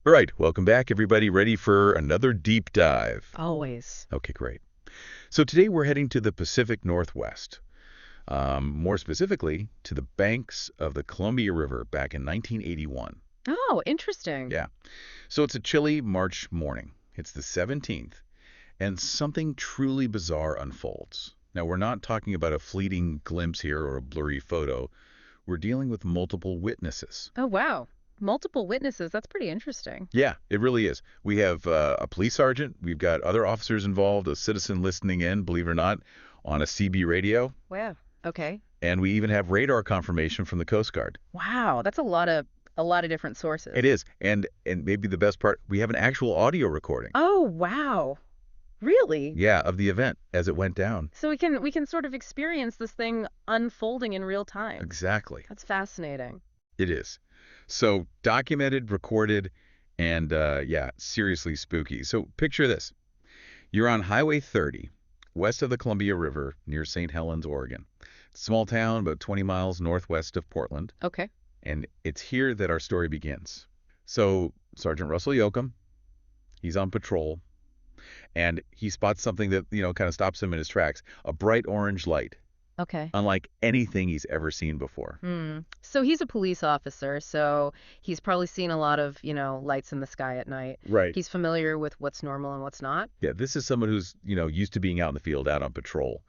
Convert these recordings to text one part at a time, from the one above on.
All right, welcome back, everybody. Ready for another deep dive? Always. Okay, great. So today we're heading to the Pacific Northwest, more specifically to the banks of the Columbia River back in 1981. Oh, interesting. Yeah. So it's a chilly March morning. It's the 17th, and something truly bizarre unfolds. Now, we're not talking about a fleeting glimpse here or a blurry photo. We're dealing with multiple witnesses. Oh, wow. Multiple witnesses. That's pretty interesting. Yeah, it really is. We have a police sergeant. We've got other officers involved, a citizen listening in, believe it or not, on a CB radio. Wow. Okay. And we even have radar confirmation from the Coast Guard. Wow, that's a lot of different It sources. is. And maybe the best part, we have an actual audio recording. Oh, wow. Really? Yeah, of the event as it went down. So we can sort of experience this thing unfolding in real time. Exactly. That's fascinating. It is. So documented, recorded, and yeah, seriously spooky. So picture this. You're on Highway 30, west of the Columbia River, near St. Helens, Oregon. Small town about 20 miles northwest of Portland. Okay. And it's here that our story begins. So Sergeant Russell Yoakum, he's on patrol, and he spots something that, kind of stops him in his tracks. A bright orange light, Okay. unlike anything he's ever seen before. So he's a police officer, so he's probably seen a lot of, lights in the sky at night. Right. He's familiar with what's normal and what's not. Yeah, this is someone who's, used to being out in the field, out on patrol.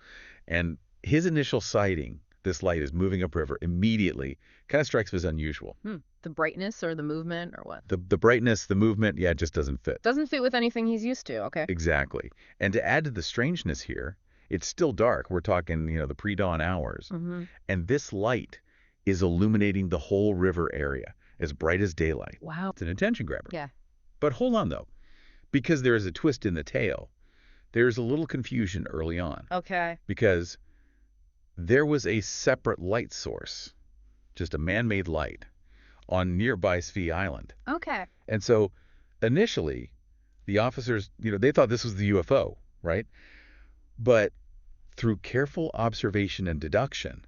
And his initial sighting, this light is moving upriver immediately, kind of strikes him as unusual. The brightness or the movement or what? The brightness, the movement, yeah, it just doesn't fit. Doesn't fit with anything he's used to. Okay. Exactly. And to add to the strangeness here, it's still dark. We're talking, the pre-dawn hours. Mm-hmm. And this light is illuminating the whole river area, as bright as daylight. Wow. It's an attention grabber. Yeah. But hold on, though. Because there is a twist in the tale, there's a little confusion early on. Okay. Because there was a separate light source, just a man-made light, on nearby Spee Island. Okay. And so initially, the officers, they thought this was the UFO, right? But through careful observation and deduction,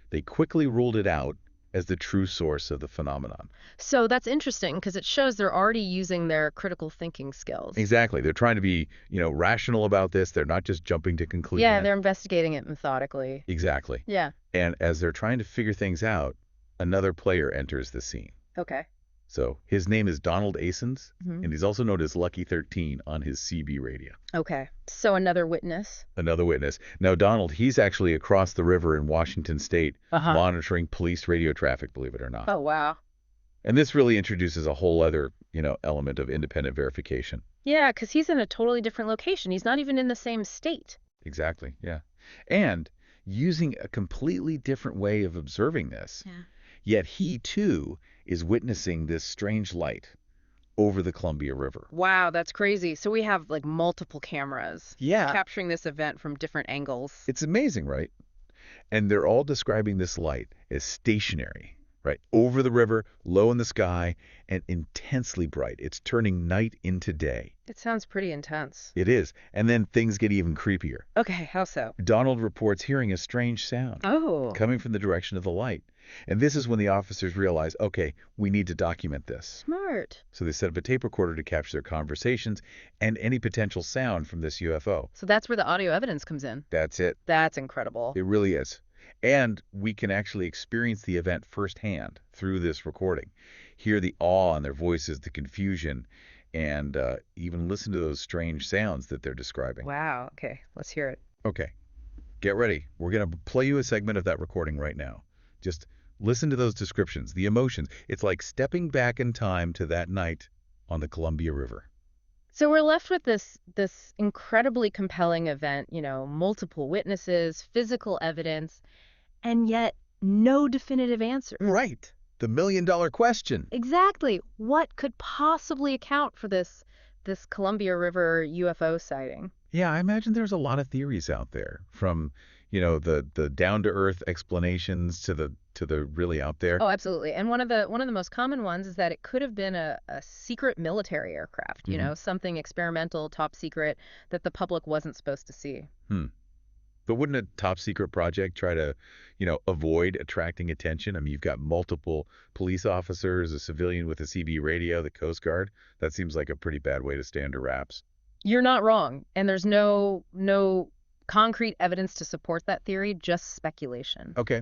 they quickly ruled it out as the true source of the phenomenon. So that's interesting because it shows they're already using their critical thinking skills. Exactly. They're trying to be, rational about this. They're not just jumping to conclusions. Yeah, they're investigating it methodically. Exactly. Yeah. And as they're trying to figure things out, another player enters the scene. Okay. So his name is Donald Asens, Mhm. and he's also known as Lucky 13 on his CB radio. Okay. So another witness. Another witness. Now, Donald, he's actually across the river in Washington State Uh-huh. monitoring police radio traffic, believe it or not. Oh, wow. And this really introduces a whole other, element of independent verification. Yeah, because he's in a totally different location. He's not even in the same state. Exactly, yeah. And using a completely different way of observing this, Yeah. yet he, too, is witnessing this strange light over the Columbia River. Wow, that's crazy. So we have like multiple cameras Yeah. capturing this event from different angles. It's amazing, right? And they're all describing this light as stationary, right? Over the river, low in the sky, and intensely bright. It's turning night into day. It sounds pretty intense. It is. And then things get even creepier. Okay, how so? Donald reports hearing a strange sound Oh. coming from the direction of the light. And this is when the officers realize, okay, we need to document this. Smart. So they set up a tape recorder to capture their conversations and any potential sound from this UFO. So that's where the audio evidence comes in. That's it. That's incredible. It really is. And we can actually experience the event firsthand through this recording. Hear the awe in their voices, the confusion, and even listen to those strange sounds that they're describing. Wow. Okay, let's hear it. Okay, get ready. We're going to play you a segment of that recording right now. Just listen to those descriptions, the emotions. It's like stepping back in time to that night on the Columbia River. So we're left with this incredibly compelling event, multiple witnesses, physical evidence, and yet no definitive answer. Right. The million-dollar question. Exactly. What could possibly account for this Columbia River UFO sighting? Yeah, I imagine there's a lot of theories out there, from, the down-to-earth explanations to the really out there. Oh, absolutely. And one of the most common ones is that it could have been a secret military aircraft, Mhm. something experimental, top secret that the public wasn't supposed to see. But wouldn't a top secret project try to, avoid attracting attention? I mean, you've got multiple police officers, a civilian with a CB radio, the Coast Guard. That seems like a pretty bad way to stay under wraps. You're not wrong, and there's no concrete evidence to support that theory, just speculation. Okay,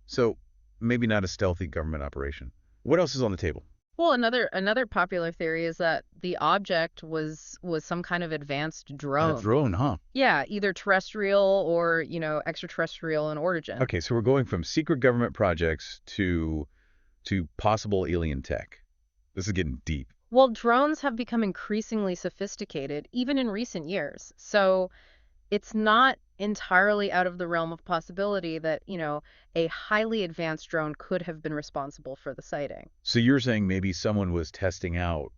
so maybe not a stealthy government operation. What else is on the table? Well, another popular theory is that the object was some kind of advanced A drone. drone, huh? Yeah, either terrestrial or, extraterrestrial in origin. Okay, so we're going from secret government projects to possible alien tech. This is getting deep. Well, drones have become increasingly sophisticated, even in recent years. So it's not entirely out of the realm of possibility that, a highly advanced drone could have been responsible for the sighting. So you're saying maybe someone was testing out,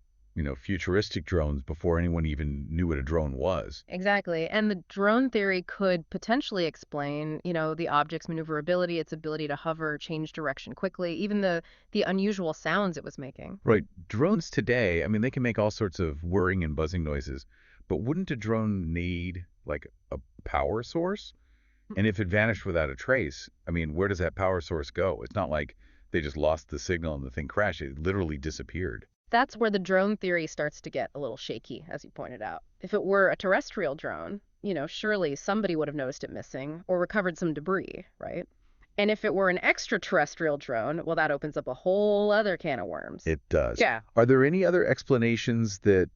futuristic drones before anyone even knew what a drone was. Exactly. And the drone theory could potentially explain, the object's maneuverability, its ability to hover, change direction quickly, even the unusual sounds it was making. Right. Drones today, I mean, they can make all sorts of whirring and buzzing noises, but wouldn't a drone need like a power source? And if it vanished without a trace, I mean, where does that power source go? It's not like they just lost the signal and the thing crashed. It literally disappeared. That's where the drone theory starts to get a little shaky, as you pointed out. If it were a terrestrial drone, surely somebody would have noticed it missing or recovered some debris, right? And if it were an extraterrestrial drone, well, that opens up a whole other can of worms. It does. Yeah. Are there any other explanations that,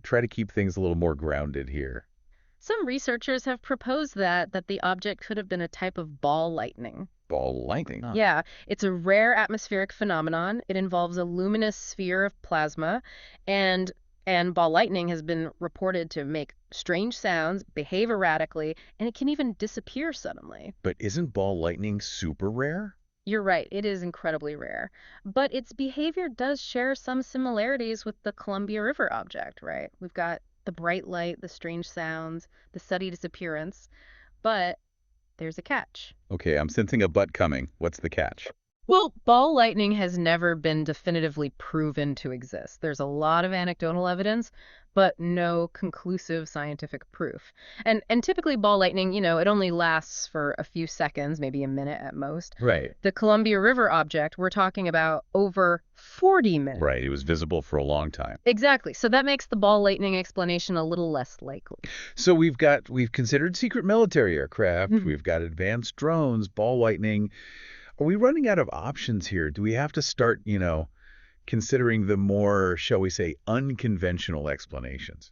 try to keep things a little more grounded here? Some researchers have proposed that the object could have been a type of ball lightning. Ball lightning, huh? Yeah, it's a rare atmospheric phenomenon. It involves a luminous sphere of plasma, and and ball lightning has been reported to make strange sounds, behave erratically, and it can even disappear suddenly. But isn't ball lightning super rare? You're right, it is incredibly rare. But its behavior does share some similarities with the Columbia River object, right? We've got the bright light, the strange sounds, the sudden disappearance. But there's a catch. Okay, I'm sensing a butt coming. What's the catch? Well, ball lightning has never been definitively proven to exist. There's a lot of anecdotal evidence, but no conclusive scientific proof. And typically ball lightning, it only lasts for a few seconds, maybe a minute at most. Right. The Columbia River object, we're talking about over 40 minutes. Right, it was visible for a long time. Exactly. So that makes the ball lightning explanation a little less likely. So we've considered secret military aircraft, Mhm. we've got advanced drones, ball lightning. Are we running out of options here? Do we have to start, considering the more, shall we say, unconventional explanations?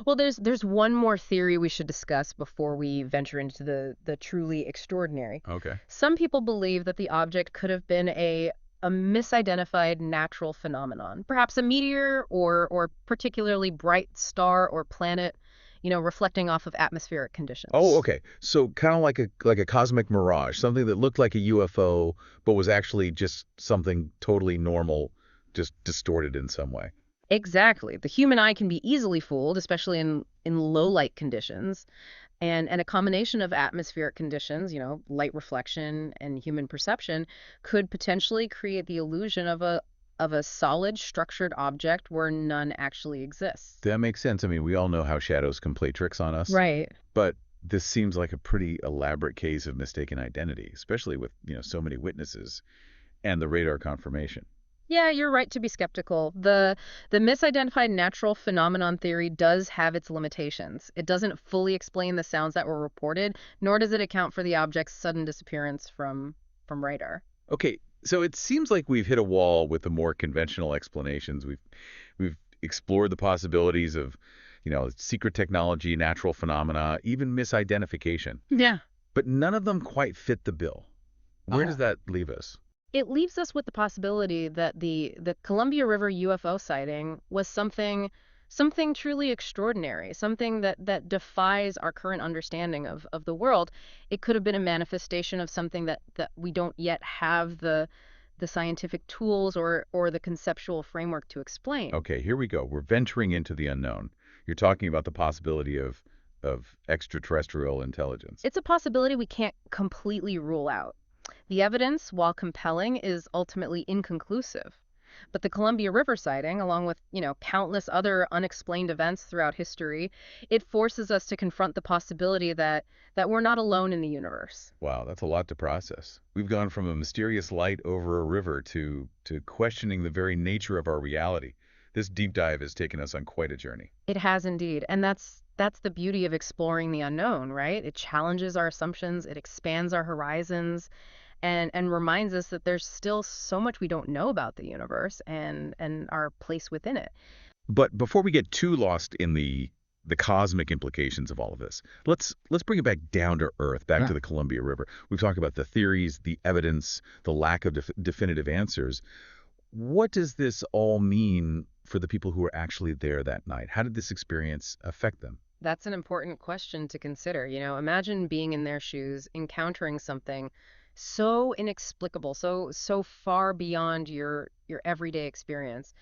Well, there's one more theory we should discuss before we venture into the truly extraordinary. Okay. Some people believe that the object could have been a misidentified natural phenomenon, perhaps a meteor or particularly bright star or planet, reflecting off of atmospheric conditions. Oh, okay. So kind of like a cosmic mirage, something that looked like a UFO, but was actually just something totally normal, just distorted in some way. Exactly. The human eye can be easily fooled, especially in low light conditions. And a combination of atmospheric conditions, light reflection and human perception, could potentially create the illusion of a solid structured object where none actually exists. That makes sense. I mean, we all know how shadows can play tricks on us, Right. but this seems like a pretty elaborate case of mistaken identity, especially with, so many witnesses and the radar confirmation. Yeah, you're right to be skeptical. The misidentified natural phenomenon theory does have its limitations. It doesn't fully explain the sounds that were reported, nor does it account for the object's sudden disappearance from radar. Okay, so it seems like we've hit a wall with the more conventional explanations. We've explored the possibilities of, secret technology, natural phenomena, even misidentification. Yeah. But none of them quite fit the bill. Where Oh. does that leave us? It leaves us with the possibility that the Columbia River UFO sighting was something truly extraordinary, something that defies our current understanding of the world. It could have been a manifestation of something that we don't yet have the scientific tools or the conceptual framework to explain. Okay, here we go. We're venturing into the unknown. You're talking about the possibility of extraterrestrial intelligence. It's a possibility we can't completely rule out. The evidence, while compelling, is ultimately inconclusive. But the Columbia River sighting, along with, countless other unexplained events throughout history, it forces us to confront the possibility that we're not alone in the universe. Wow, that's a lot to process. We've gone from a mysterious light over a river to questioning the very nature of our reality. This deep dive has taken us on quite a journey. It has indeed, and that's the beauty of exploring the unknown, right? It challenges our assumptions, it expands our horizons, and reminds us that there's still so much we don't know about the universe and our place within it. But before we get too lost in the cosmic implications of all of this, let's bring it back down to earth, back to Yeah. the Columbia River. We've talked about the theories, the evidence, the lack of definitive answers. What does this all mean for the people who were actually there that night? How did this experience affect them? That's an important question to consider. Imagine being in their shoes, encountering something so inexplicable, so far beyond your everyday experience.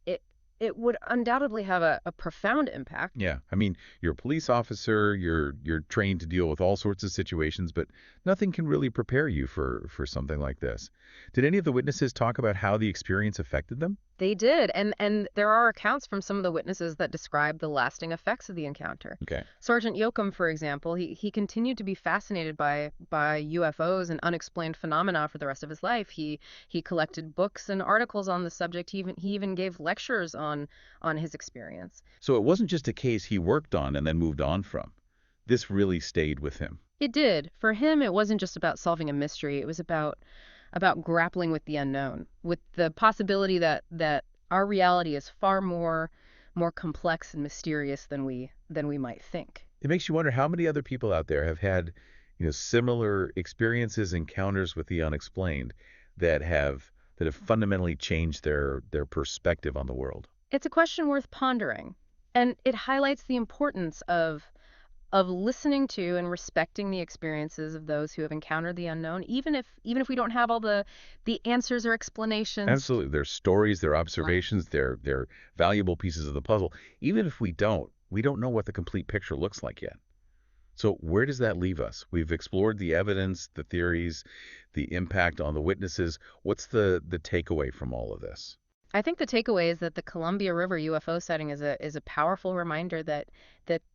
It it would undoubtedly have a profound impact. Yeah, I mean, you're a police officer, you're trained to deal with all sorts of situations, but nothing can really prepare you for something like this. Did any of the witnesses talk about how the experience affected them? They did, and there are accounts from some of the witnesses that describe the lasting effects of the encounter. Okay. Sergeant Yoakum, for example, he continued to be fascinated by UFOs and unexplained phenomena for the rest of his life. He collected books and articles on the subject. He even gave lectures on his experience. So it wasn't just a case he worked on and then moved on from. This really stayed with him. It did. For him, it wasn't just about solving a mystery. It was about grappling with the unknown, with the possibility that our reality is far more complex and mysterious than we might think. It makes you wonder how many other people out there have had, similar experiences, encounters with the unexplained that have fundamentally changed their perspective on the world. It's a question worth pondering, and it highlights the importance of listening to and respecting the experiences of those who have encountered the unknown, even if we don't have all the answers or explanations. Absolutely. Their stories, their observations, their valuable pieces of the puzzle. Even if we don't know what the complete picture looks like yet. So where does that leave us? We've explored the evidence, the theories, the impact on the witnesses. What's the takeaway from all of this? I think the takeaway is that the Columbia River UFO sighting is a powerful reminder that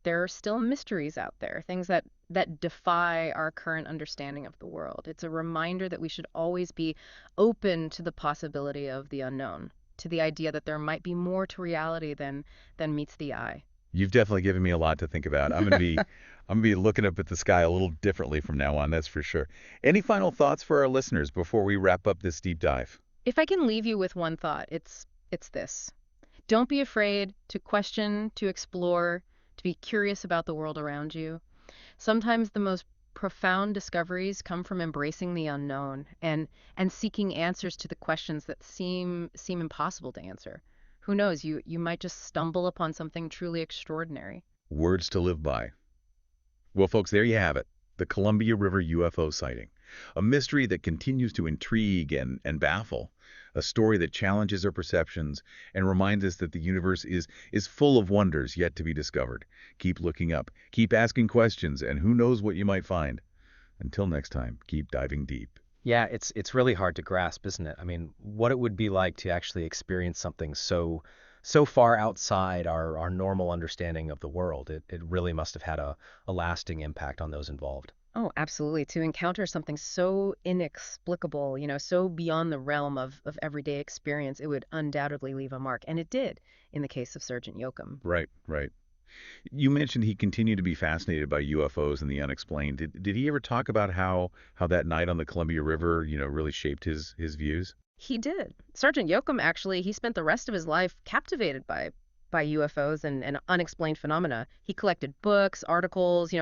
there are still mysteries out there, things that defy our current understanding of the world. It's a reminder that we should always be open to the possibility of the unknown, to the idea that there might be more to reality than meets the eye. You've definitely given me a lot to think about. I'm gonna be looking up at the sky a little differently from now on, that's for sure. Any final thoughts for our listeners before we wrap up this deep dive? If I can leave you with one thought, it's this. Don't be afraid to question, to explore, to be curious about the world around you. Sometimes the most profound discoveries come from embracing the unknown and seeking answers to the questions that seem impossible to answer. Who knows, you might just stumble upon something truly extraordinary. Words to live by. Well, folks, there you have it. The Columbia River UFO sighting. A mystery that continues to intrigue and baffle. A story that challenges our perceptions and reminds us that the universe is full of wonders yet to be discovered. Keep looking up, keep asking questions, and who knows what you might find. Until next time, keep diving deep. Yeah, it's really hard to grasp, isn't it? I mean, what it would be like to actually experience something so far outside our normal understanding of the world. It really must have had a lasting impact on those involved. Oh, absolutely. To encounter something so inexplicable, so beyond the realm of everyday experience, it would undoubtedly leave a mark. And it did in the case of Sergeant Yoakum. Right, right. You mentioned he continued to be fascinated by UFOs and the unexplained. Did he ever talk about how that night on the Columbia River, really shaped his views? He did. Sergeant Yoakum, actually, he spent the rest of his life captivated by UFOs and unexplained phenomena. He collected books, articles,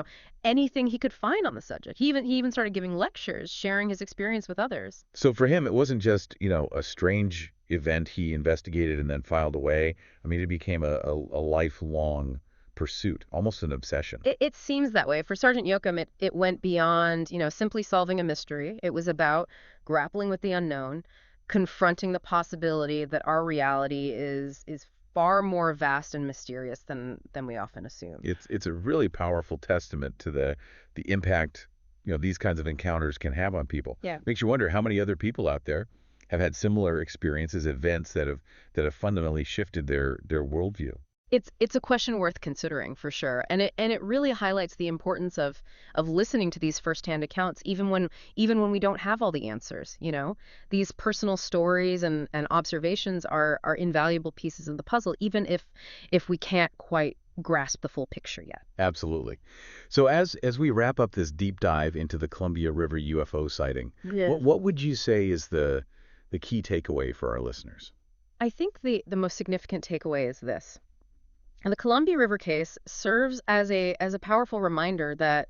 anything he could find on the subject. He even started giving lectures, sharing his experience with others. So for him, it wasn't just, a strange event he investigated and then filed away. I mean, it became a lifelong pursuit, almost an obsession. It seems that way. For Sergeant Yoakum, it went beyond, simply solving a mystery. It was about grappling with the unknown, confronting the possibility that our reality is far more vast and mysterious than we often assume. It's a really powerful testament to the impact, these kinds of encounters can have on people. Yeah. Makes you wonder how many other people out there have had similar experiences, events that have fundamentally shifted their worldview. It's a question worth considering for sure, and it really highlights the importance of listening to these firsthand accounts, even when we don't have all the answers. These personal stories and observations are invaluable pieces of the puzzle, even if we can't quite grasp the full picture yet. Absolutely. So as we wrap up this deep dive into the Columbia River UFO sighting, Yeah. what would you say is the key takeaway for our listeners? I think the most significant takeaway is this. And the Columbia River case serves as a powerful reminder that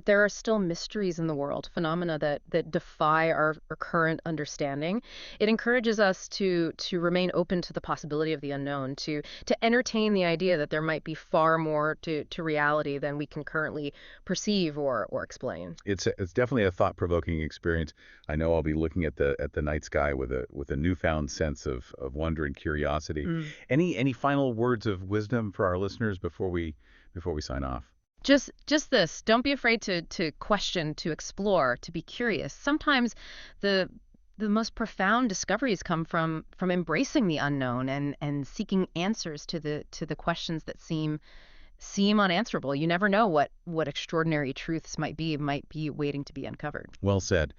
there are still mysteries in the world, phenomena that defy our current understanding. It encourages us to remain open to the possibility of the unknown, to entertain the idea that there might be far more to reality than we can currently perceive or explain. It's definitely a thought-provoking experience. I know I'll be looking at the night sky with a newfound sense of wonder and curiosity. Any final words of wisdom for our listeners before we sign off? Just this. Don't be afraid to question, to explore, to be curious. Sometimes the the most profound discoveries come from embracing the unknown and seeking answers to the questions that seem unanswerable. You never know what extraordinary truths might be waiting to be uncovered. Well said.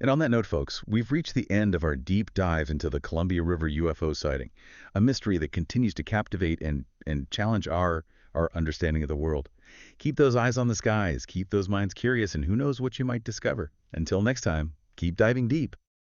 And on that note, folks, we've reached the end of our deep dive into the Columbia River UFO sighting, a mystery that continues to captivate and challenge our understanding of the world. Keep those eyes on the skies, keep those minds curious, and who knows what you might discover. Until next time, keep diving deep.